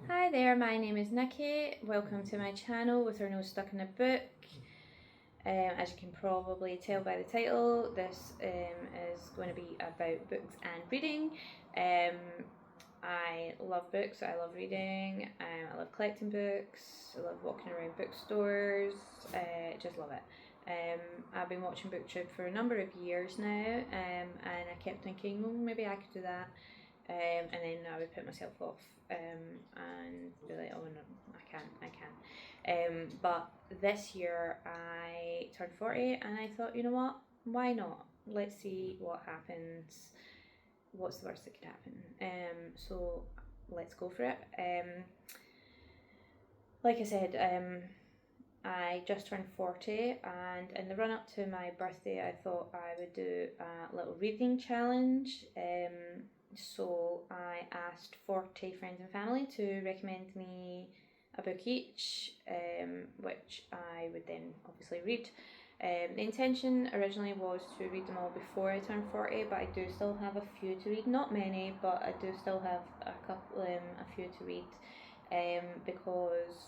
Hi there, my name is Nikki. Welcome to my channel with her nose stuck in a book. As you can probably tell by the title, this is going to be about books and reading. I love books, I love reading, I love collecting books, I love walking around bookstores, just love it. I've been watching booktube for a number of years now, and I kept thinking, well, maybe I could do that. And then I would put myself off and be like, oh no, I can't. But this year I turned 40 and I thought, you know what, why not? Let's see what happens. What's the worst that could happen? So let's go for it. Like I said, I just turned 40, and in the run up to my birthday, I thought I would do a little reading challenge. So I asked 40 friends and family to recommend me a book each, which I would then obviously read. The intention originally was to read them all before I turned 40, but I do still have a few to read. Not many, but I do still have a few to read, because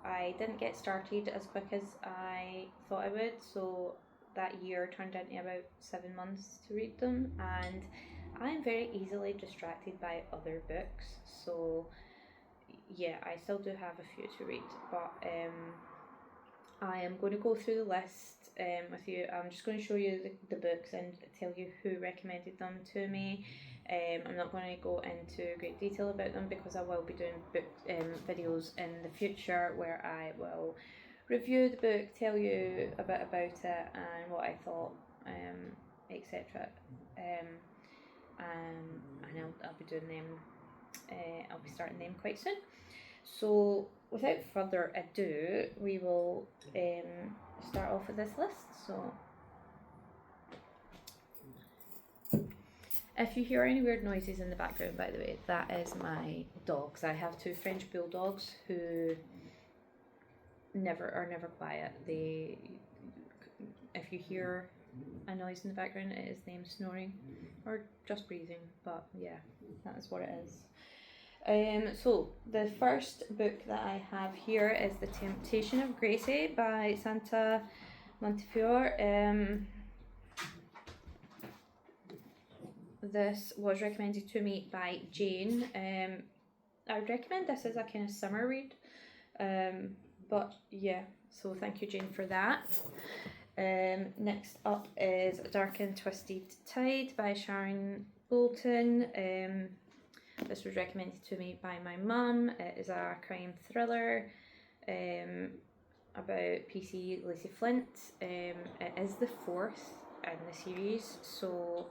I didn't get started as quick as I thought I would. So that year turned into about 7 months to read them, and I'm very easily distracted by other books. So yeah, I still do have a few to read, but I am going to go through the list with you. I'm just going to show you the books and tell you who recommended them to me. I'm not going to go into great detail about them because I will be doing book videos in the future where I will review the book, tell you a bit about it and what I thought, etc. And I'll be doing them. I'll be starting them quite soon. So without further ado, we will start off with this list. So if you hear any weird noises in the background, by the way, that is my dogs. I have two French bulldogs who are never quiet. If you hear a noise in the background, it is them snoring or just breathing, but yeah, that is what it is. So the first book that I have here is The Temptation of Gracie by Santa Montefiore. This was recommended to me by Jane. I would recommend this as a kind of summer read, but yeah, so thank you, Jane, for that. Next up is Dark and Twisted Tide by Sharon Bolton. This was recommended to me by my mum. It is a crime thriller about PC Lacey Flint. It is the fourth in the series, so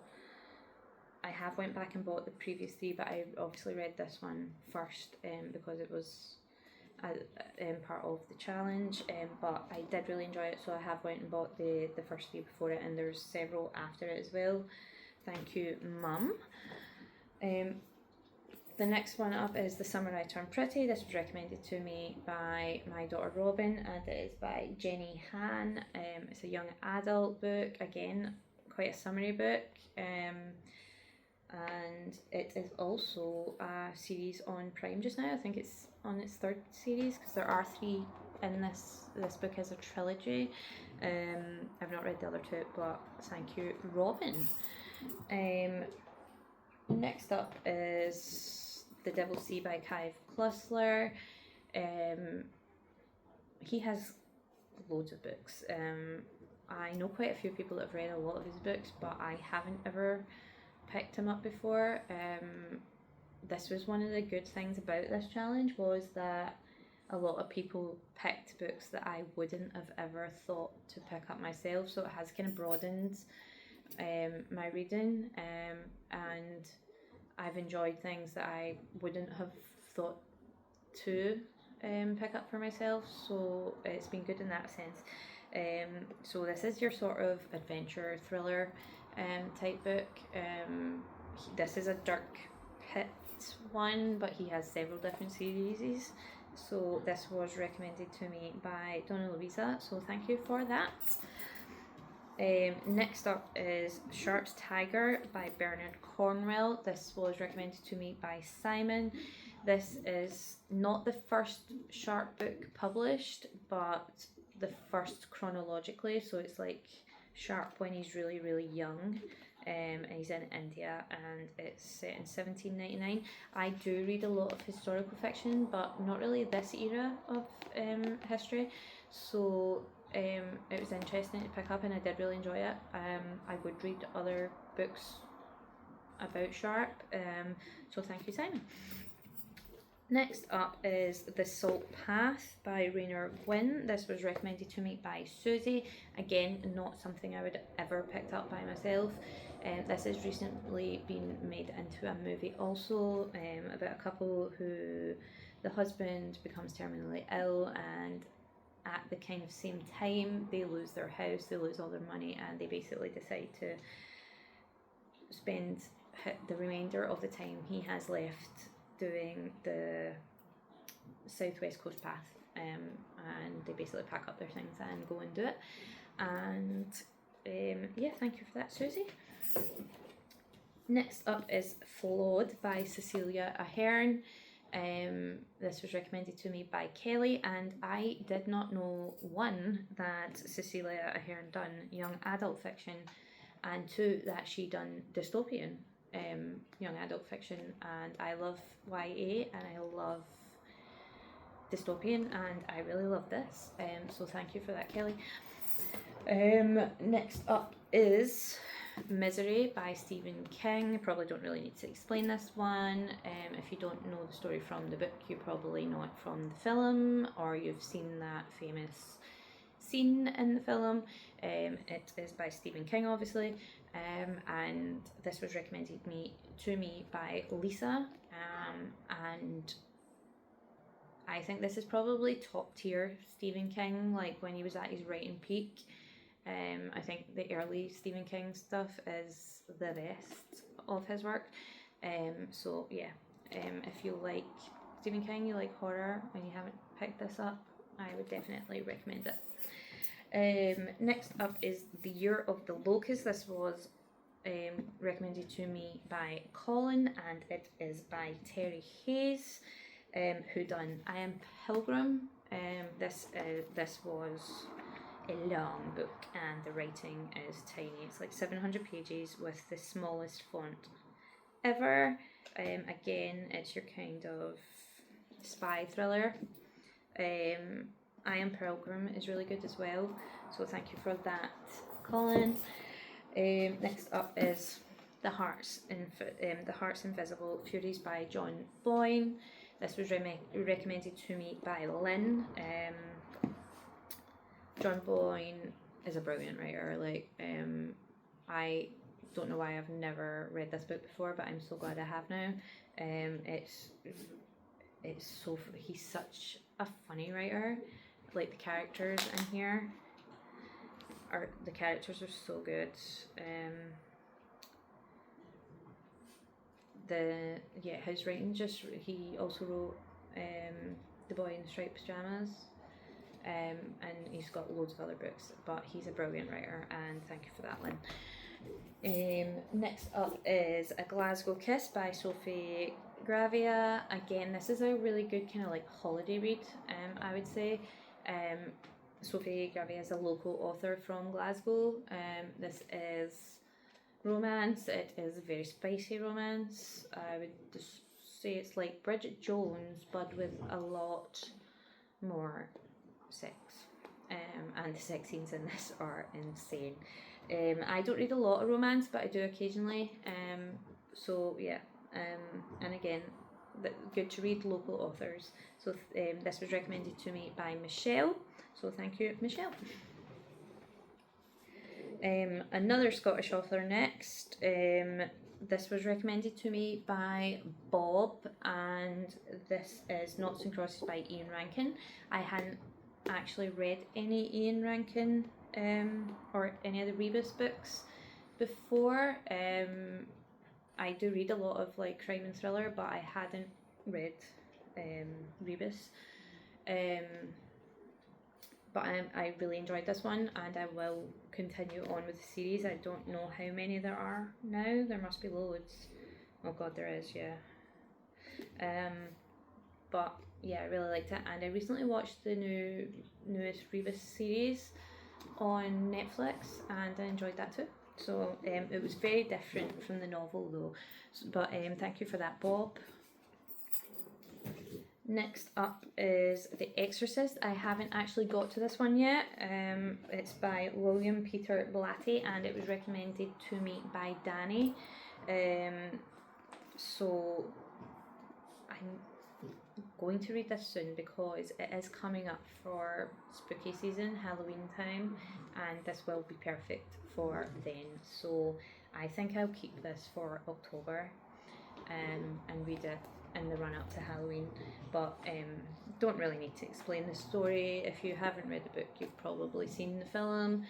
I have went back and bought the previous three, but I obviously read this one first because it was part of the challenge, but I did really enjoy it, so I have went and bought the first three before it, and there's several after it as well. Thank you, Mum. The next one up is The Summer I Turned Pretty. This was recommended to me by my daughter Robin, and it is by Jenny Han. It's a young adult book, again quite a summery book, and it is also a series on Prime just now. I think it's on its third series because there are three in this. This book is a trilogy. I've not read the other two, but thank you, Robin. Next up is The Devil's Sea by Kai Klusler. He has loads of books. I know quite a few people that have read a lot of his books, but I haven't ever picked him up before. This was one of the good things about this challenge, was that a lot of people picked books that I wouldn't have ever thought to pick up myself, so it has kind of broadened my reading, and I've enjoyed things that I wouldn't have thought to pick up for myself, so it's been good in that sense. So this is your sort of adventure thriller type book. This is a Dirk Pitt one, but he has several different series. So this was recommended to me by Donna Louisa, so thank you for that. Next up is Sharp's Tiger by Bernard Cornwell. This was recommended to me by Simon. This is not the first Sharp book published, but the first chronologically. So it's like Sharp when he's really, really young. And he's in India, and it's set in 1799. I do read a lot of historical fiction, but not really this era of history. So it was interesting to pick up, and I did really enjoy it. I would read other books about Sharp, so thank you, Simon. Next up is The Salt Path by Rainer Gwyn. This was recommended to me by Susie. Again, not something I would ever picked up by myself. This has recently been made into a movie also, about a couple who the husband becomes terminally ill, and at the kind of same time they lose their house, they lose all their money, and they basically decide to spend the remainder of the time he has left doing the southwest coast path, and they basically pack up their things and go and do it. And yeah, thank you for that, Susie. Next up is Flawed by Cecilia Ahern. This was recommended to me by Kelly, and I did not know, one, that Cecilia Ahern done young adult fiction, and two, that she done dystopian young adult fiction. And I love YA and I love dystopian, and I really love this, so thank you for that, Kelly. Next up is Misery by Stephen King. Probably don't really need to explain this one. If you don't know the story from the book, you probably know it from the film, or you've seen that famous scene in the film. It is by Stephen King, obviously, and this was recommended to me by Lisa, and I think this is probably top tier Stephen King, like when he was at his writing peak. I think the early Stephen King stuff is the best of his work. So yeah, if you like Stephen King, you like horror, and you haven't picked this up, I would definitely recommend it. Next up is The Year of the Locust. This was recommended to me by Colin, and it is by Terry Hayes, who done I Am Pilgrim. This was a long book, and the writing is tiny. It's like 700 pages with the smallest font ever. Again, it's your kind of spy thriller. I Am Pilgrim is really good as well, so thank you for that, Colin. Next up is The Heart's Invisible Furies by John Boyne. This was recommended to me by Lynn. John Boyne is a brilliant writer. I don't know why I've never read this book before, but I'm so glad I have now. He's such a funny writer. Like, the characters in here are so good. His writing he also wrote The Boy in the Striped Pajamas. And he's got loads of other books, but he's a brilliant writer, and thank you for that, Lynn. Next up is A Glasgow Kiss by Sophie Gravia. Again, this is a really good kind of like holiday read, I would say. Sophie Gravia is a local author from Glasgow. This is romance. It is a very spicy romance. I would just say it's like Bridget Jones, but with a lot more sex, and the sex scenes in this are insane. I don't read a lot of romance, but I do occasionally, so yeah, and again, good to read local authors. So this was recommended to me by Michelle, so thank you, Michelle. Another Scottish author next. This was recommended to me by Bob, and this is Noughts and Crosses by Ian Rankin. I hadn't actually read any Ian Rankin or any of the Rebus books before. I do read a lot of like crime and thriller, but I hadn't read Rebus. but I really enjoyed this one, and I will continue on with the series. I don't know how many there are now. There must be loads. Oh god, there is, yeah. But yeah, I really liked it, and I recently watched the newest Rebus series on Netflix, and I enjoyed that too. So it was very different from the novel though. But thank you for that, Bob. Next up is The Exorcist. I haven't actually got to this one yet. It's by William Peter Blatty, and it was recommended to me by Danny. So I'm going to read this soon because it is coming up for spooky season, Halloween time, and this will be perfect for then. So I think I'll keep this for October and read it in the run up to Halloween, but don't really need to explain the story. If you haven't read the book, you've probably seen the film,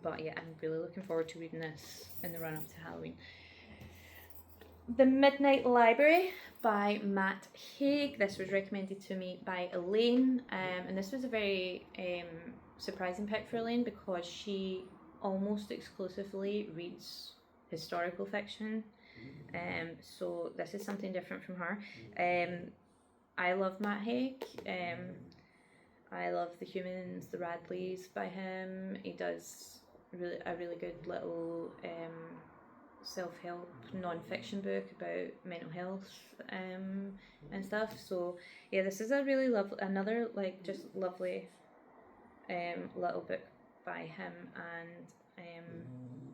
but yeah, I'm really looking forward to reading this in the run up to Halloween. The Midnight Library by Matt Haig. This was recommended to me by Elaine, and this was a very surprising pick for Elaine because she almost exclusively reads historical fiction. So this is something different from her. I love Matt Haig. I love The Humans, The Radleys by him. He does a really good little self-help non-fiction book about mental health and stuff. So yeah, this is a really another like just lovely little book by him, and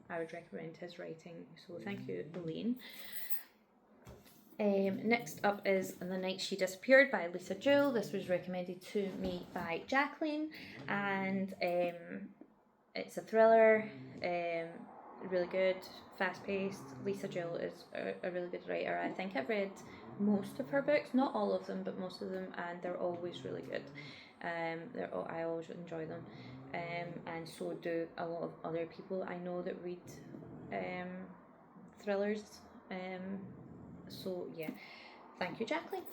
I would recommend his writing. So thank you, Elaine. Next up is The Night She Disappeared by Lisa Jewell. This was recommended to me by Jacqueline, and it's a thriller, really good, fast-paced. Lisa Jewell is a really good writer. I think I've read most of her books, not all of them, but most of them, and they're always really good. I always enjoy them, and so do a lot of other people I know that read thrillers. So yeah, thank you, Jacqueline.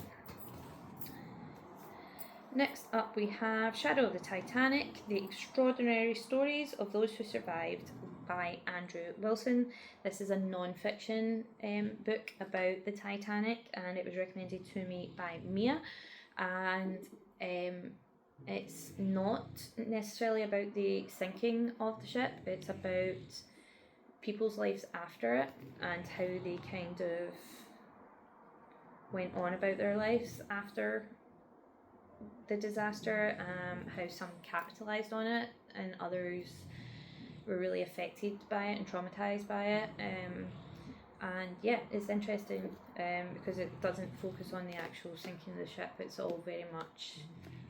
Next up we have Shadow of the Titanic, The Extraordinary Stories of Those Who Survived by Andrew Wilson. This is a non-fiction book about the Titanic, and it was recommended to me by Mia, and it's not necessarily about the sinking of the ship. It's about people's lives after it and how they kind of went on about their lives after the disaster, how some capitalised on it and others were really affected by it and traumatised by it. And yeah, it's interesting because it doesn't focus on the actual sinking of the ship. It's all very much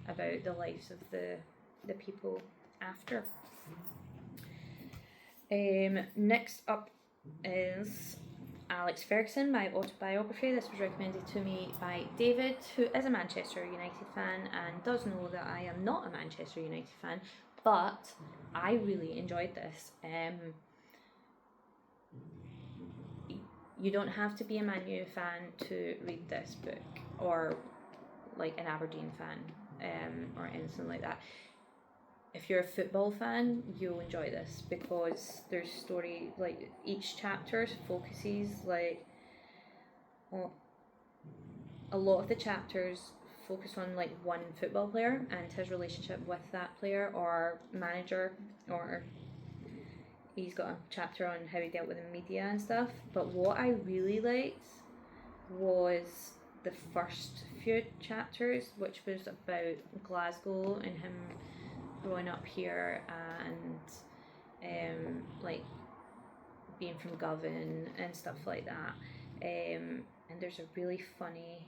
about the lives of the people after. Next up is Alex Ferguson, my autobiography. This was recommended to me by David, who is a Manchester United fan and does know that I am not a Manchester United fan, but I really enjoyed this. You don't have to be a Man U fan to read this book, or like an Aberdeen fan, or anything like that. If you're a football fan, you'll enjoy this because there's story, like each chapter focuses like a lot of the chapters focus on like one football player and his relationship with that player or manager, or he's got a chapter on how he dealt with the media and stuff. But what I really liked was the first few chapters, which was about Glasgow and him growing up here and like being from Govan and stuff like that. And there's a really funny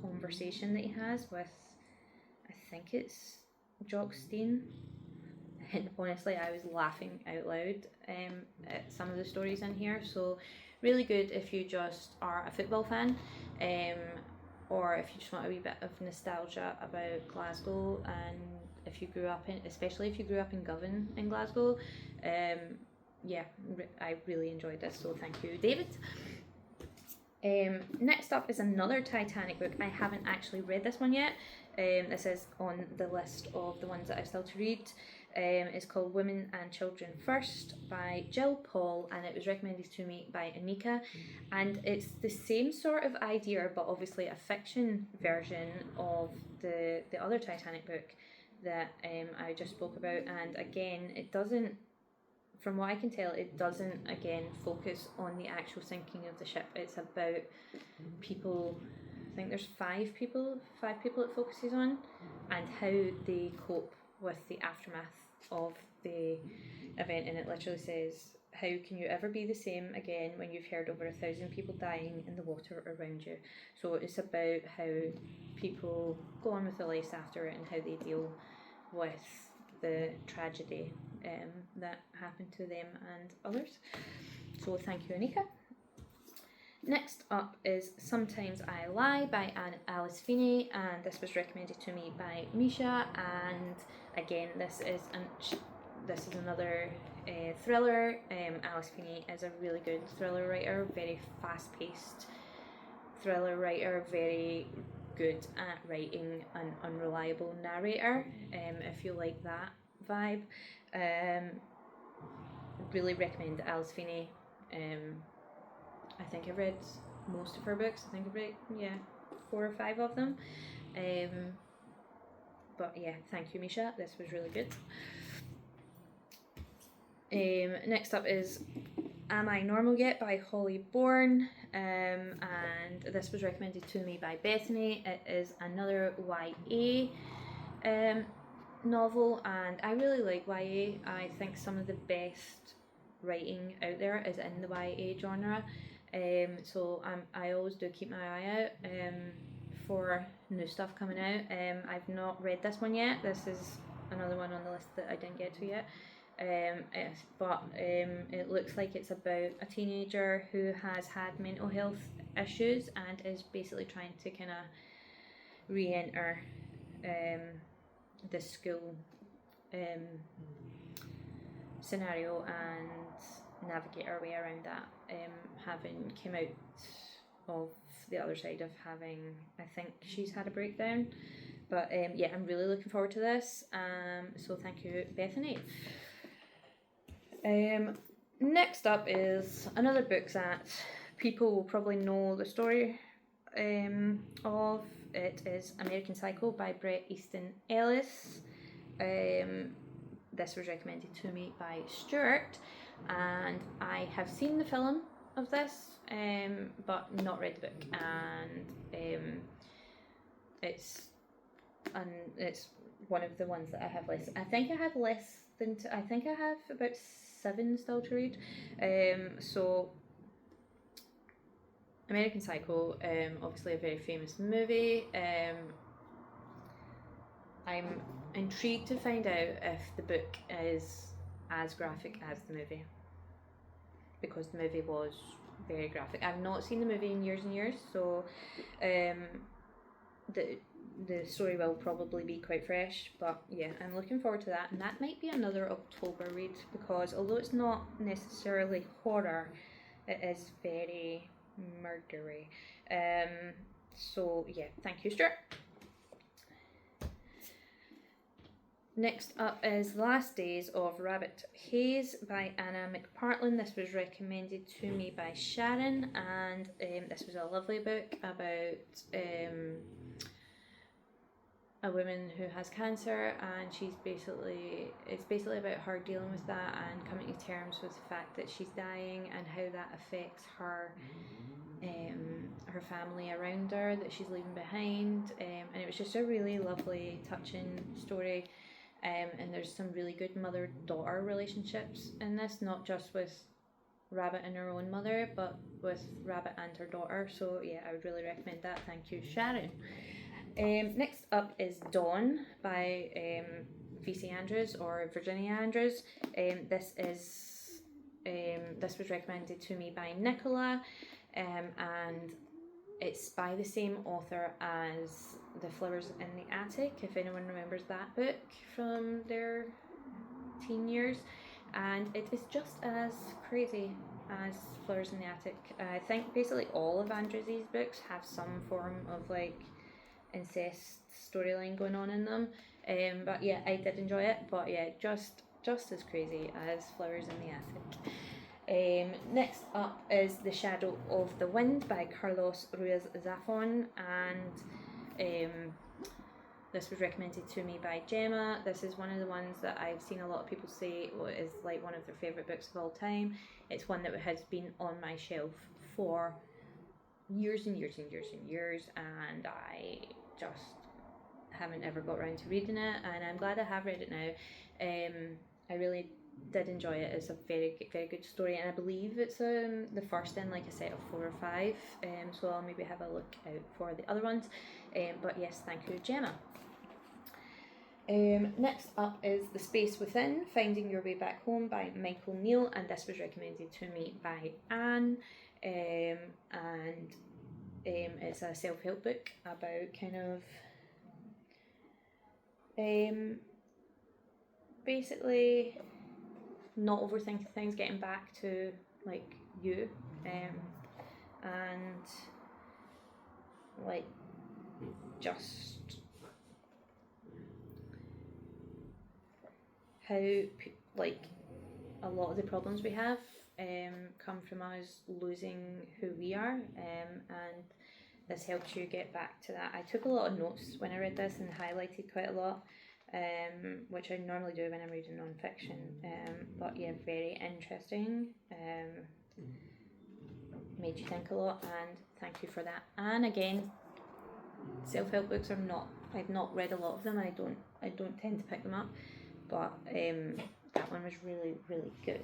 conversation that he has with, I think it's Jock Stein. And honestly, I was laughing out loud at some of the stories in here. So really good if you just are a football fan, or if you just want a wee bit of nostalgia about Glasgow, and if you grew up especially if you grew up in Govan in Glasgow. Yeah, I really enjoyed this, so thank you, David. Next up is another Titanic book. I haven't actually read this one yet. This is on the list of the ones that I still to read. It's called Women and Children First by Jill Paul, and it was recommended to me by Anika. And it's the same sort of idea, but obviously a fiction version of the other Titanic book that I just spoke about. And again, it doesn't, from what I can tell, it doesn't again focus on the actual sinking of the ship. It's about people. I think there's five people it focuses on, and how they cope with the aftermath of the event. And it literally says, how can you ever be the same again when you've heard over 1,000 people dying in the water around you? So it's about how people go on with their lives after it and how they deal with the tragedy that happened to them and others. So thank you, Anika. Next up is Sometimes I Lie by Alice Feeney, and this was recommended to me by Misha. And again, this is another thriller. Alice Feeney is a really good thriller writer, very fast-paced thriller writer, very good at writing an unreliable narrator. If you like that vibe, really recommend Alice Feeney. I think I've read most of her books. I think I've read 4 or 5 of them. But yeah, thank you, Misha. This was really good. Next up is Am I Normal Yet by Holly Bourne, and this was recommended to me by Bethany. It is another YA novel, and I really like YA. I think some of the best writing out there is in the YA genre. So I always do keep my eye out for new stuff coming out. I've not read this one yet. This is another one on the list that I didn't get to yet. But it looks like it's about a teenager who has had mental health issues and is basically trying to kind of re-enter the school scenario and navigate our way around that, having came out of the other side of having, I think she's had a breakdown. But yeah, I'm really looking forward to this. So thank you, Bethany. Next up is another book that people will probably know the story of. It is American Psycho by Bret Easton Ellis. This was recommended to me by Stuart, and I have seen the film of this, but not read the book. And it's one of the ones that I have less. I think I have less than. I think I have about 7 still to read. So American Psycho, obviously a very famous movie. I'm intrigued to find out if the book is as graphic as the movie, because the movie was very graphic. I've not seen the movie in years and years, so the story will probably be quite fresh. But yeah, I'm looking forward to that, and that might be another October read, because although it's not necessarily horror, it is very murdery. So yeah, thank you, Stuart. Next up is The Last Days of Rabbit Haze by Anna McPartlin. This was recommended to me by Sharon, and this was a lovely book about a woman who has cancer, and it's basically about her dealing with that and coming to terms with the fact that she's dying and how that affects her her family around her that she's leaving behind. And it was just a really lovely, touching story. And there's some really good mother-daughter relationships in this, not just with Rabbit and her own mother, but with Rabbit and her daughter. So yeah, I would really recommend that. Thank you, Sharon. Next up is Dawn by VC Andrews or Virginia Andrews. This was recommended to me by Nicola, and it's by the same author as The Flowers in the Attic, if anyone remembers that book from their teen years. And it is just as crazy as Flowers in the Attic. I think basically all of Andrews's books have some form of like incest storyline going on in them. But yeah, I did enjoy it. But yeah, just as crazy as Flowers in the Attic. Next up is The Shadow of the Wind by Carlos Ruiz Zafón, and this was recommended to me by Gemma. This is one of the ones that I've seen a lot of people say is like one of their favourite books of all time. It's one that has been on my shelf for years and years and years and years, and I just haven't ever got around to reading it, and I'm glad I have read it now. I really did enjoy it. It's a very good story, and I believe it's the first in like a set of 4 or 5, so I'll maybe have a look out for the other ones. But yes, thank you, Gemma. Next up is The Space Within, Finding Your Way Back Home by Michael Neal, and this was recommended to me by Anne, and it's a self-help book about kind of basically not overthinking things, getting back to like you, and like just how like a lot of the problems we have come from us losing who we are, and this helps you get back to that. I took a lot of notes when I read this and highlighted quite a lot, which I normally do when I'm reading non-fiction, but yeah, very interesting, made you think a lot, and thank you for that. And again, self-help books are not, I've not read a lot of them, I don't tend to pick them up, but that one was really good.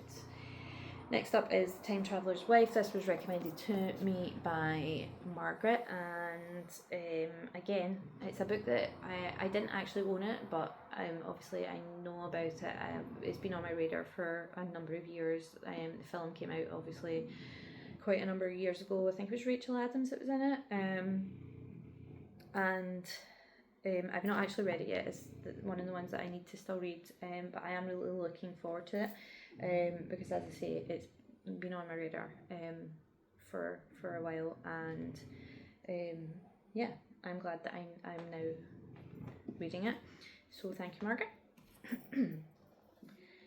Next up is Time Traveller's Wife. This was recommended to me by Margaret, and again, it's a book that I didn't actually own it, but obviously I know about it. It's been on my radar for a number of years. The film came out obviously quite a number of years ago. I think it was Rachel Adams that was in it, and I've not actually read it yet. It's one of the ones that I need to still read, but I am really looking forward to it. Because as I say, it's been on my radar for a while, and yeah, I'm glad that I'm now reading it. So thank you, Margaret.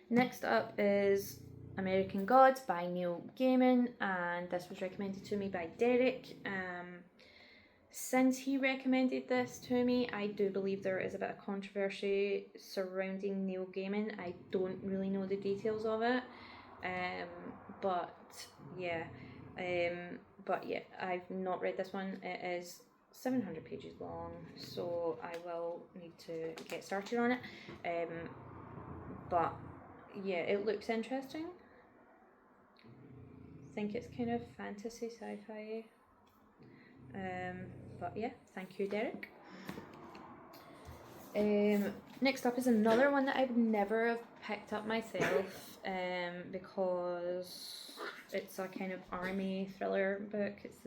Next up is American Gods by Neil Gaiman, and this was recommended to me by Derek. Since he recommended this to me, I do believe there is a bit of controversy surrounding Neil Gaiman. I don't really know the details of it, but yeah, I've not read this one. It is 700 pages long, so I will need to get started on it. But yeah, it looks interesting. I think it's kind of fantasy sci-fi. But yeah, thank you, Derek. Next up is another one that I would never have picked up myself, because it's a kind of army thriller book. It's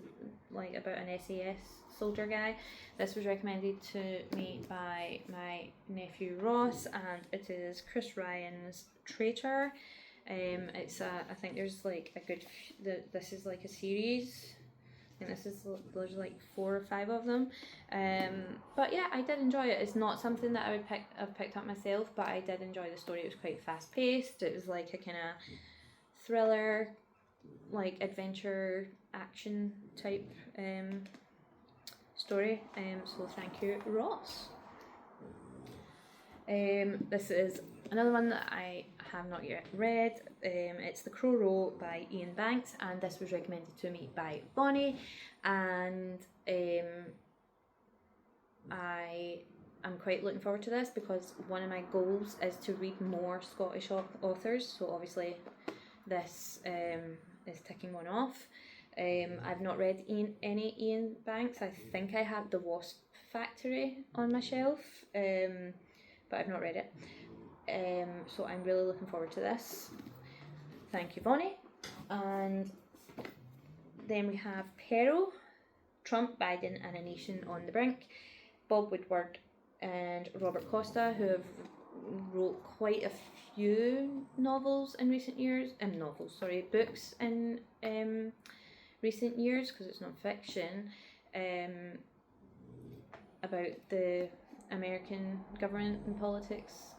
like about an SAS soldier guy. This was recommended to me by my nephew Ross, and it is Chris Ryan's Traitor. It's I think there's like a good. This is like a series. There's like 4 or 5 of them, but yeah, I did enjoy it. It's not something that I would have picked up myself, but I did enjoy the story. It was quite fast paced. It was like a kind of thriller, like adventure action type story. So thank you, Ross. This is another one that I have not yet read. It's The Crow Row by Ian Banks, and this was recommended to me by Bonnie, and I am quite looking forward to this because one of my goals is to read more Scottish authors, so obviously this is ticking one off. I've not read any Ian Banks. I think I have The Wasp Factory on my shelf, but I've not read it. So I'm really looking forward to this. Thank you, Bonnie. And then we have Peril, Trump, Biden and a Nation on the Brink. Bob Woodward and Robert Costa, who have wrote quite a few novels in recent years, books in recent years, because it's not fiction, about the American government and politics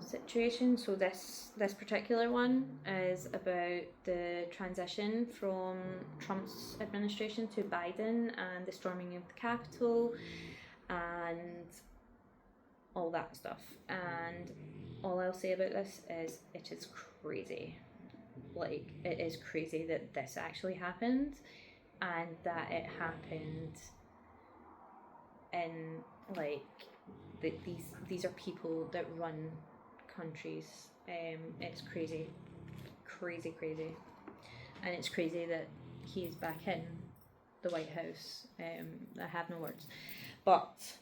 situation. So this particular one is about the transition from Trump's administration to Biden and the storming of the Capitol and all that stuff. And all I'll say about this is it is crazy. Like, it is crazy that this actually happened, and that it happened in, like, these are people that run countries. It's crazy, and it's crazy that he is back in the White House. I have no words. But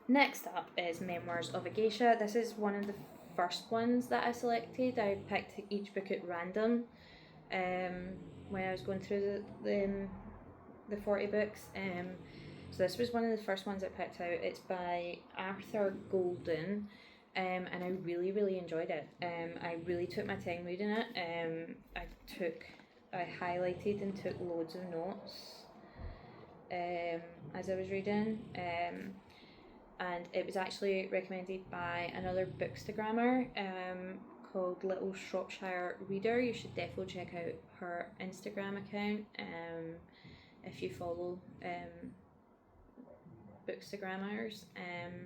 next up is Memoirs of a Geisha. This is one of the first ones that I selected. I picked each book at random when I was going through the 40 books. So this was one of the first ones I picked out. It's by Arthur Golden, and I really, really enjoyed it. I really took my time reading it. I highlighted and took loads of notes as I was reading. And it was actually recommended by another bookstagrammer called Little Shropshire Reader. You should definitely check out her Instagram account if you follow bookstagrammers.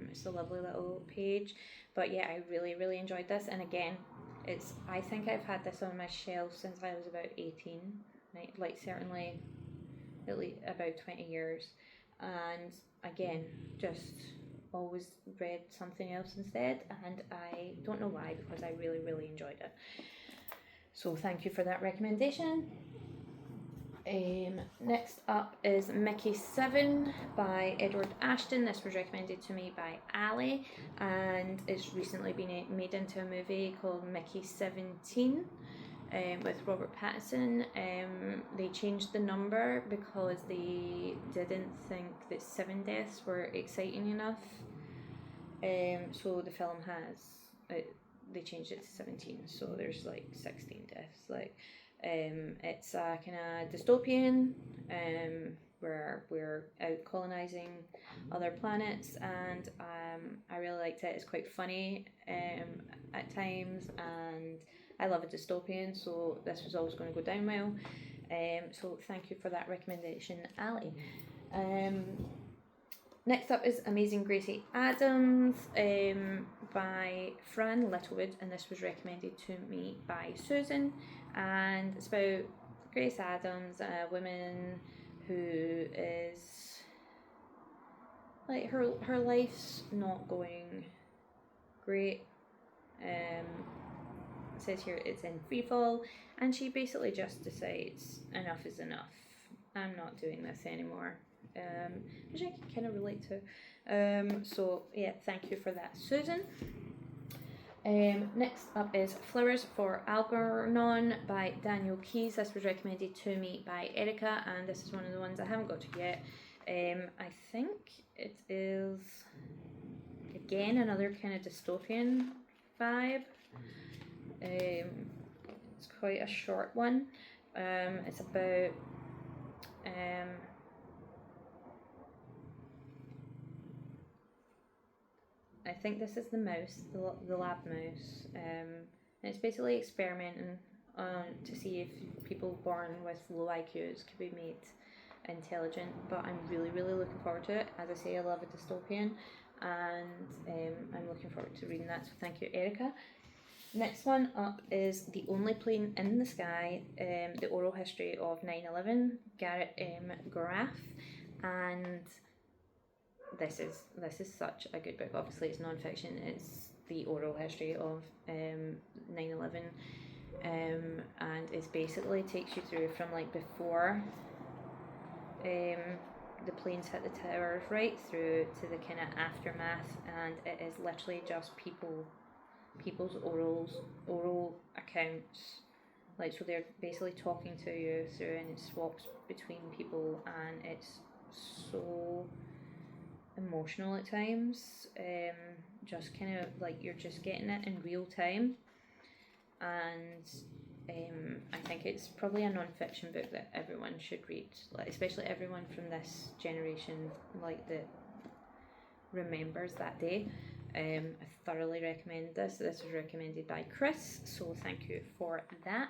It's a lovely little page. But yeah, I really, really enjoyed this. And again, I think I've had this on my shelf since I was about 18, right? Like certainly at least about 20 years. And again, just always read something else instead, and I don't know why, because I really, really enjoyed it. So thank you for that recommendation. Next up is Mickey 7 by Edward Ashton. This was recommended to me by Ali, and it's recently been made into a movie called Mickey 17 with Robert Pattinson. They changed the number because they didn't think that 7 deaths were exciting enough. So the film they changed it to 17, so there's like 16 deaths. Like, it's a kind of dystopian where we're out colonizing other planets, and I really liked it. It's quite funny at times, and I love a dystopian, so this was always going to go down well. So thank you for that recommendation, Ali. Next up is Amazing Gracie Adams by Fran Littlewood, and this was recommended to me by Susan. And it's about Grace Adams, a woman who is like her life's not going great. It says here it's in freefall, and she basically just decides enough is enough. I'm not doing this anymore. Which I can kind of relate to. So yeah, thank you for that, Susan. Next up is Flowers for Algernon by Daniel Keyes. This was recommended to me by Erica, and this is one of the ones I haven't got to yet. I think it is again another kind of dystopian vibe. It's quite a short one. It's about I think this is the mouse, the lab mouse, and it's basically experimenting to see if people born with low IQs could be made intelligent. But I'm really, really looking forward to it. As I say, I love a dystopian, and I'm looking forward to reading that. So thank you, Erica. Next one up is The Only Plane in the Sky, the oral history of 9/11, Garrett M. Graff, and this is such a good book. Obviously it's non-fiction, it's the oral history of 9/11, and it basically takes you through from like before the planes hit the towers right through to the kind of aftermath, and it is literally just people's oral accounts. Like, so they're basically talking to you through, and it swaps between people, and it's so emotional at times. Just kind of like you're just getting it in real time, and I think it's probably a non-fiction book that everyone should read, like especially everyone from this generation, like that remembers that day. I thoroughly recommend this. This was recommended by Chris, so thank you for that.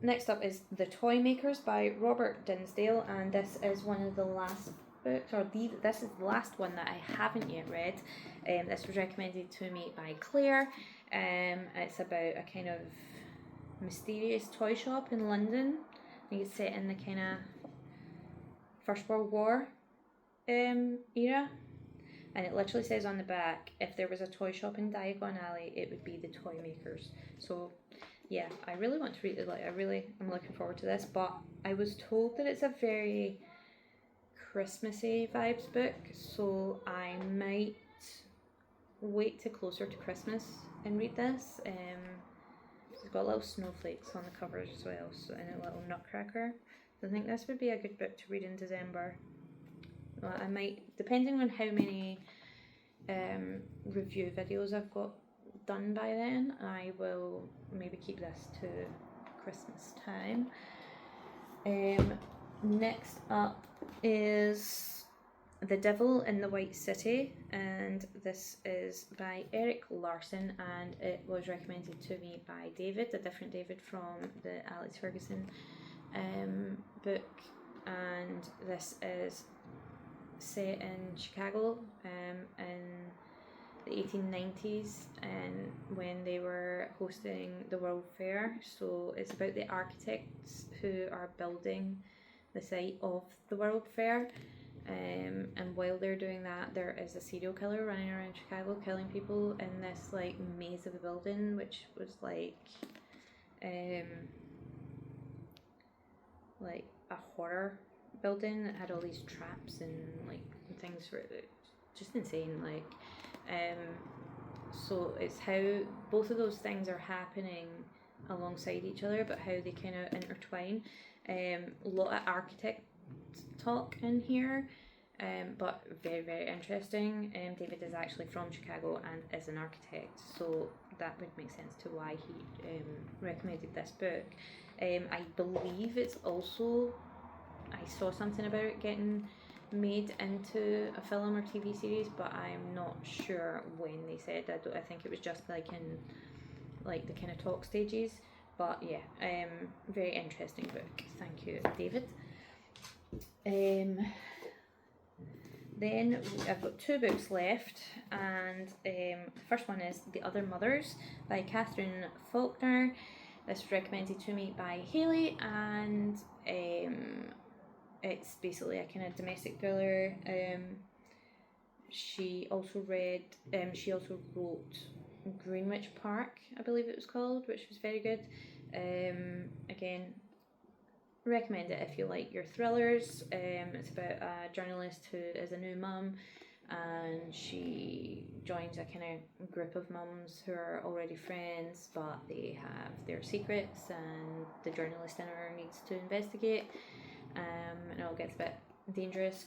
Next up is The Toy Makers by Robert Dinsdale, and this is one of the last books, this is the last one that I haven't yet read. This was recommended to me by Claire. It's about a kind of mysterious toy shop in London. I think it's set in the kind of First World War era. And it literally says on the back, if there was a toy shop in Diagon Alley, it would be The Toy Makers. So yeah, I really want to read it. Like, I'm looking forward to this. But I was told that it's a very Christmassy vibes book, so I might wait till closer to Christmas and read this. It's got little snowflakes on the cover as well, so, and a little nutcracker. So I think this would be a good book to read in December. Well, I might, depending on how many review videos I've got done by then, I will maybe keep this to Christmas time. Next up is The Devil in the White City, and this is by Eric Larson, and it was recommended to me by David, a different David from the Alex Ferguson book, and this is set in Chicago in the 1890s, and when they were hosting the World Fair. So it's about the architects who are building the site of the World Fair, and while they're doing that, there is a serial killer running around Chicago killing people in this like maze of a building, which was like a horror building that had all these traps and like things for it, just insane. Like so it's how both of those things are happening alongside each other, but how they kind of intertwine. A lot of architect talk in here, but very, very interesting. David is actually from Chicago and is an architect, so that would make sense to why he recommended this book. I believe it's also, I saw something about it getting made into a film or TV series, but I'm not sure when they said. I think it was just like in like the kind of talk stages. But yeah, very interesting book. Thank you, David. Then I've got two books left, and the first one is The Other Mothers by Catherine Faulkner. This was recommended to me by Haley, and it's basically a kind of domestic thriller. She also wrote Greenwich Park, I believe it was called, which was very good. Again, recommend it if you like your thrillers. It's about a journalist who is a new mum, and she joins a kind of group of mums who are already friends, but they have their secrets, and the journalist in her needs to investigate, and it all gets a bit dangerous.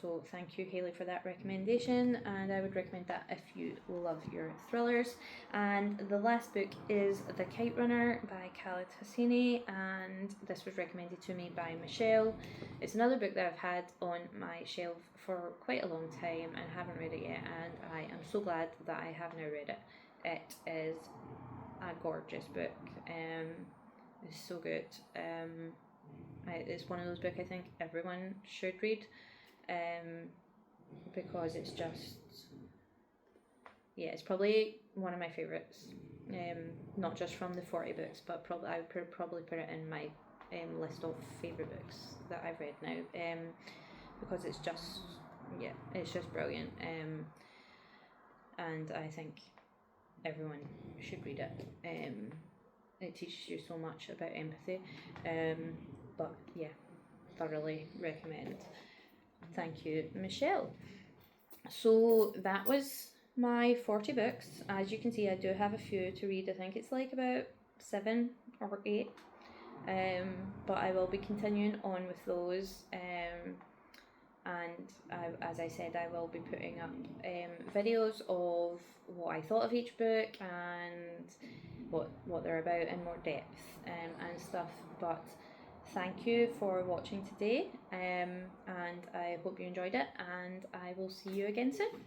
So thank you, Haley, for that recommendation, and I would recommend that if you love your thrillers. And the last book is The Kite Runner by Khaled Hosseini, and this was recommended to me by Michelle. It's another book that I've had on my shelf for quite a long time and haven't read it yet, and I am so glad that I have now read it. It is a gorgeous book. It's so good. It's one of those books I think everyone should read. Because it's just, it's probably one of my favourites, not just from the 40 books, but I would probably put it in my list of favourite books that I've read now, because it's just brilliant, and I think everyone should read it. It teaches you so much about empathy, but yeah, thoroughly recommend. Thank you, Michelle. So that was my 40 books. As you can see, I do have a few to read. I think it's like about 7 or 8. But I will be continuing on with those. and as I said, I will be putting up videos of what I thought of each book and what they're about in more depth and stuff. But thank you for watching today, and I hope you enjoyed it, and I will see you again soon.